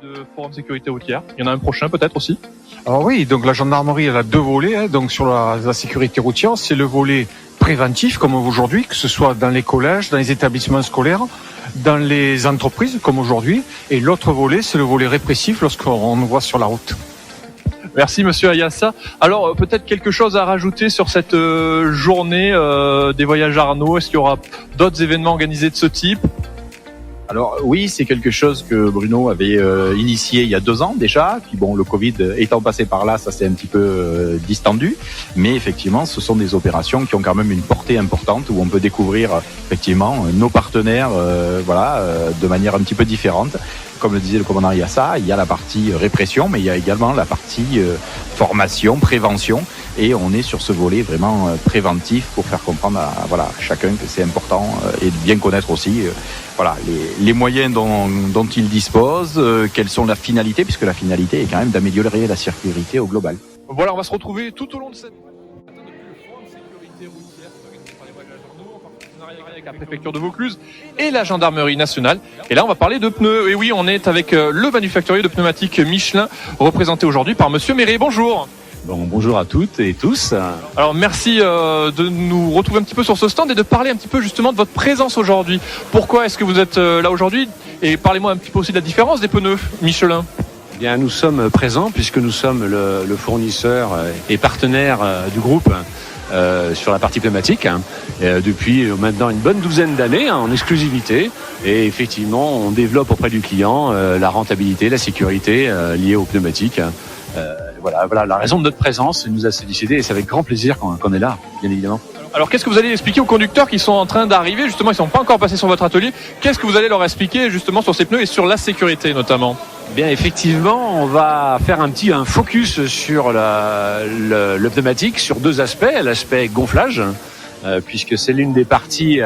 de Forum Sécurité Routière. Il y en a un prochain peut-être aussi. Alors oui, donc la gendarmerie elle a deux volets. Donc sur la sécurité routière, c'est le volet préventif comme aujourd'hui, que ce soit dans les collèges, dans les établissements scolaires, dans les entreprises comme aujourd'hui. Et l'autre volet, c'est le volet répressif lorsqu'on nous voit sur la route. Merci Monsieur Ayassa. Alors peut-être quelque chose à rajouter sur cette journée des voyages Arnaud. Est-ce qu'il y aura d'autres événements organisés de ce type ? Alors oui, c'est quelque chose que Bruno avait initié il y a 2 ans déjà. Puis bon, le Covid étant passé par là, ça s'est un petit peu distendu. Mais effectivement, ce sont des opérations qui ont quand même une portée importante où on peut découvrir effectivement nos partenaires, de manière un petit peu différente. Comme le disait le commandant Ayassa, il y a la partie répression, mais il y a également la partie formation, prévention. Et on est sur ce volet vraiment préventif pour faire comprendre à chacun que c'est important et de bien connaître aussi les moyens dont il dispose, quelles sont la finalité, puisque la finalité est quand même d'améliorer la sécurité au global. Voilà, on va se retrouver tout au long de cette depuis le Forum Sécurité Routière organisé par les voyages Arnaud en partenariat avec la préfecture de Vaucluse et la gendarmerie nationale. Et là, on va parler de pneus. Et oui, on est avec le manufacturier de pneumatiques Michelin, représenté aujourd'hui par Monsieur Méret. Bonjour. Bon, bonjour à toutes et tous. Alors merci de nous retrouver un petit peu sur ce stand et de parler un petit peu justement de votre présence aujourd'hui. Pourquoi est-ce que vous êtes là aujourd'hui ? Et parlez-moi un petit peu aussi de la différence des pneus Michelin. Eh bien, nous sommes présents puisque nous sommes le fournisseur et partenaire du groupe sur la partie pneumatique depuis maintenant une bonne douzaine d'années en exclusivité. Et effectivement, on développe auprès du client la rentabilité, la sécurité liée aux pneumatiques. Voilà la raison de notre présence. Il nous a sollicité et c'est avec grand plaisir qu'on est là, bien évidemment. Alors qu'est-ce que vous allez expliquer aux conducteurs qui sont en train d'arriver, justement, ils ne sont pas encore passés sur votre atelier. Qu'est-ce que vous allez leur expliquer justement sur ces pneus et sur la sécurité notamment ? Bien, effectivement, on va faire un focus sur le pneumatique sur 2 aspects. L'aspect gonflage, puisque c'est l'une des parties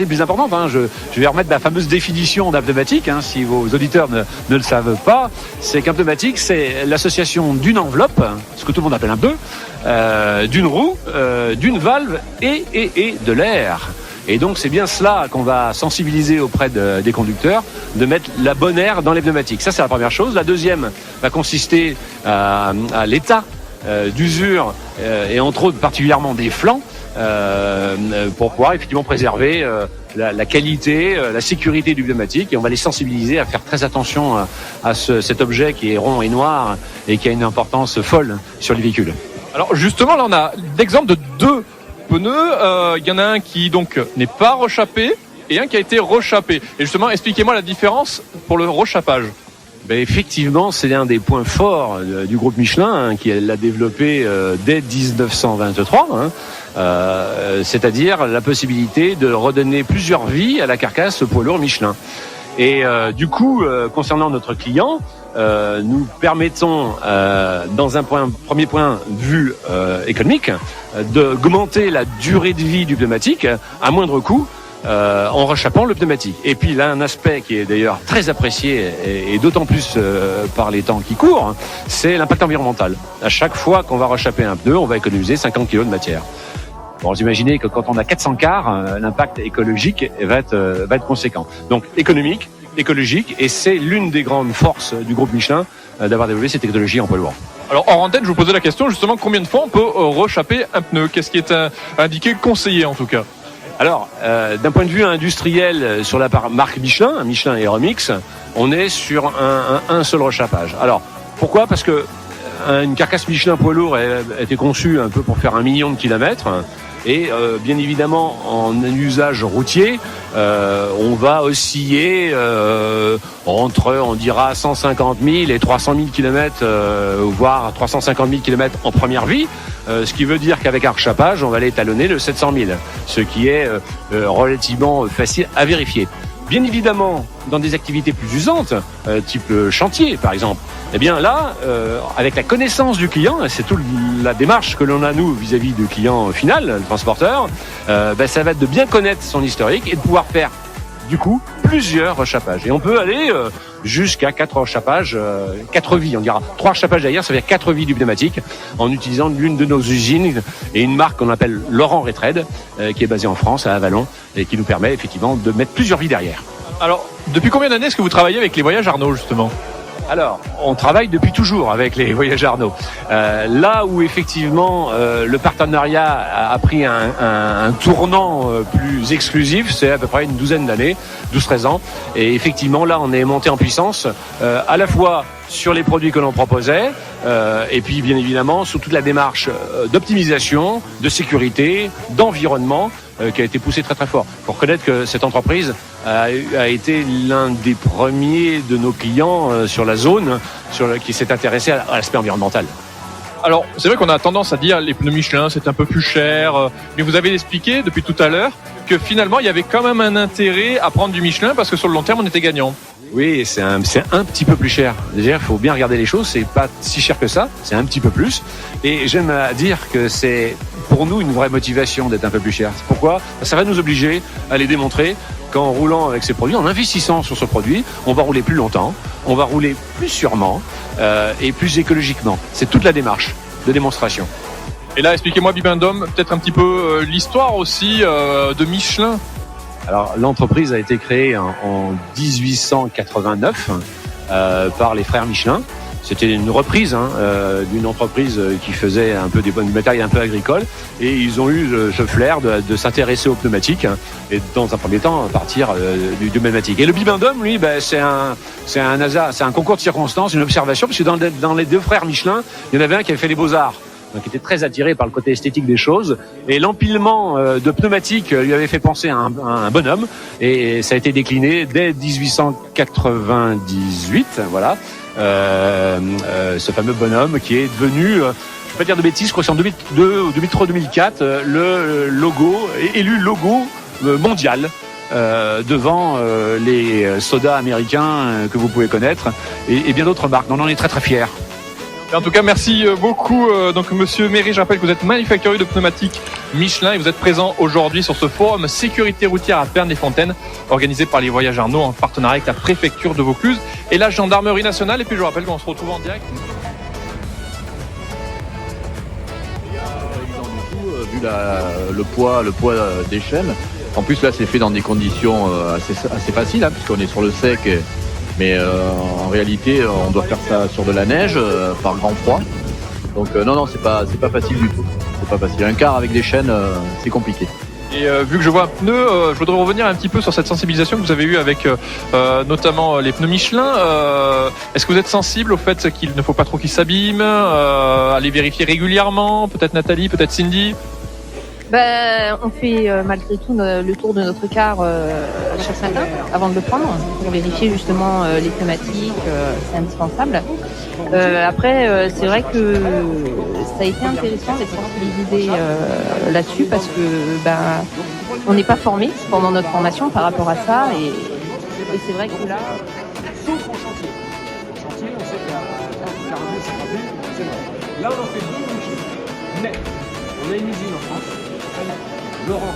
plus importantes. Je vais remettre la fameuse définition d'un pneumatique, si vos auditeurs ne le savent pas. C'est qu'un pneumatique, c'est l'association d'une enveloppe, ce que tout le monde appelle un pneu, d'une roue, d'une valve et de l'air. Et donc c'est bien cela qu'on va sensibiliser auprès des conducteurs, de mettre la bonne air dans les pneumatiques. Ça, c'est la première chose. La deuxième va consister à l'état d'usure et entre autres particulièrement des flancs, pour pouvoir effectivement préserver la qualité, la sécurité du pneumatique. Et on va les sensibiliser à faire très attention à cet objet qui est rond et noir et qui a une importance folle sur les véhicules. Alors justement, là on a l'exemple de 2 pneus. Il y en a un qui donc n'est pas rechappé et un qui a été rechappé. Et justement, expliquez-moi la différence pour le rechappage. Effectivement, c'est un des points forts du groupe Michelin qui l'a développé dès 1923, c'est-à-dire la possibilité de redonner plusieurs vies à la carcasse poids lourd Michelin. Et concernant notre client, nous permettons, dans un premier point de vue économique, d'augmenter la durée de vie du pneumatique à moindre coût, en rechappant le pneumatique. Et puis là, un aspect qui est d'ailleurs très apprécié et d'autant plus par les temps qui courent, c'est l'impact environnemental. À chaque fois qu'on va rechapper un pneu, on va économiser 50 kg de matière. Bon, vous imaginez que quand on a 400 cars, l'impact écologique va être conséquent. Donc économique, écologique, et c'est l'une des grandes forces du groupe Michelin d'avoir développé cette technologie en poids lourd. Alors en antenne, je vous posais la question justement, combien de fois on peut rechapper un pneu ? Qu'est-ce qui est indiqué, conseillé en tout cas ? Alors, d'un point de vue industriel, sur la marque Michelin et Remix, on est sur un seul rechappage. Alors, pourquoi ? Parce que une carcasse Michelin poids lourd a été conçue un peu pour faire 1 million de kilomètres. Et bien évidemment, en usage routier, on va osciller entre, on dira, 150 000 et 300 000 kilomètres, voire 350 000 kilomètres en première vie. Ce qui veut dire qu'avec un rechappage, on va aller étalonner le 700 000, ce qui est relativement facile à vérifier. Bien évidemment, dans des activités plus usantes, type chantier par exemple, eh bien là, avec la connaissance du client, et c'est toute la démarche que l'on a nous vis-à-vis du client final, le transporteur, ça va être de bien connaître son historique et de pouvoir faire du coup plusieurs rechappages. Et on peut aller jusqu'à 4 rechappages, 4 vies, on dira. 3 rechappages derrière, ça veut dire 4 vies du pneumatique, en utilisant l'une de nos usines et une marque qu'on appelle Laurent Retred, qui est basée en France, à Avallon, et qui nous permet effectivement de mettre plusieurs vies derrière. Alors, Depuis combien d'années est-ce que vous travaillez avec les voyages Arnaud, justement? Alors, on travaille depuis toujours avec les voyages Arnaud. Là où effectivement le partenariat a pris un tournant plus exclusif, c'est à peu près une douzaine d'années, 12-13 ans. Et effectivement, là, on est monté en puissance à la fois sur les produits que l'on proposait et puis bien évidemment sur toute la démarche d'optimisation, de sécurité, d'environnement qui a été poussée très très fort. Il faut reconnaître que cette entreprise a été l'un des premiers de nos clients sur la zone qui s'est intéressé à l'aspect environnemental. Alors, c'est vrai qu'on a tendance à dire les pneus Michelin, c'est un peu plus cher, mais vous avez expliqué depuis tout à l'heure que finalement, il y avait quand même un intérêt à prendre du Michelin parce que sur le long terme, on était gagnant. Oui, c'est un petit peu plus cher. Déjà, il faut bien regarder les choses, c'est pas si cher que ça, c'est un petit peu plus. Et j'aime à dire que c'est pour nous une vraie motivation d'être un peu plus cher. Pourquoi ? Ça va nous obliger à les démontrer qu'en roulant avec ces produits, en investissant sur ce produit, on va rouler plus longtemps, on va rouler plus sûrement et plus écologiquement. C'est toute la démarche de démonstration. Et là, expliquez-moi, Bibendum, peut-être un petit peu l'histoire aussi de Michelin. Alors, l'entreprise a été créée en 1889 par les frères Michelin. C'était une reprise d'une entreprise qui faisait un peu du matériel un peu agricole, et ils ont eu ce flair de s'intéresser aux pneumatiques et dans un premier temps partir du pneumatique. Et le Bibendum, lui, c'est un hasard, c'est un concours de circonstances, une observation, parce que dans les deux frères Michelin, il y en avait un qui avait fait les beaux-arts, donc il était très attiré par le côté esthétique des choses, et l'empilement de pneumatiques lui avait fait penser à un bonhomme, et ça a été décliné dès 1898, voilà. Ce fameux bonhomme qui est devenu, je ne vais pas dire de bêtises, je crois que c'est en 2002 ou 2003-2004, le logo, élu logo mondial devant les sodas américains que vous pouvez connaître et bien d'autres marques. On en est très très fiers. En tout cas, merci beaucoup. Donc, Monsieur Méry, je rappelle que vous êtes manufacturier de pneumatiques Michelin et vous êtes présent aujourd'hui sur ce forum sécurité routière à Pernes-les-Fontaines, organisé par les Voyages Arnaud en partenariat avec la préfecture de Vaucluse et la gendarmerie nationale. Et puis, je vous rappelle qu'on se retrouve en direct. Vu le poids des chaînes, en plus là, c'est fait dans des conditions assez faciles, puisqu'on est sur le sec. Mais en réalité, on doit faire ça sur de la neige, par grand froid. Donc non, c'est pas facile du tout. C'est pas facile. Un quart avec des chaînes, c'est compliqué. Et vu que je vois un pneu, je voudrais revenir un petit peu sur cette sensibilisation que vous avez eue avec notamment les pneus Michelin. Est-ce que vous êtes sensible au fait qu'il ne faut pas trop qu'ils s'abîment, à les vérifier régulièrement? Peut-être Nathalie, peut-être Cindy? On fait malgré tout le tour de notre car chaque matin avant de le prendre pour vérifier justement les pneumatiques, c'est indispensable. Après, c'est vrai que ça a été intéressant d'être sensibilisé là-dessus parce que on n'est pas formé pendant notre formation par rapport à ça et c'est vrai que là. Sauf en chantier. En chantier, on sait qu'à 42, 52, c'est vrai. Là, on en fait deux Michelin. Mais on a une usine en France. Laurent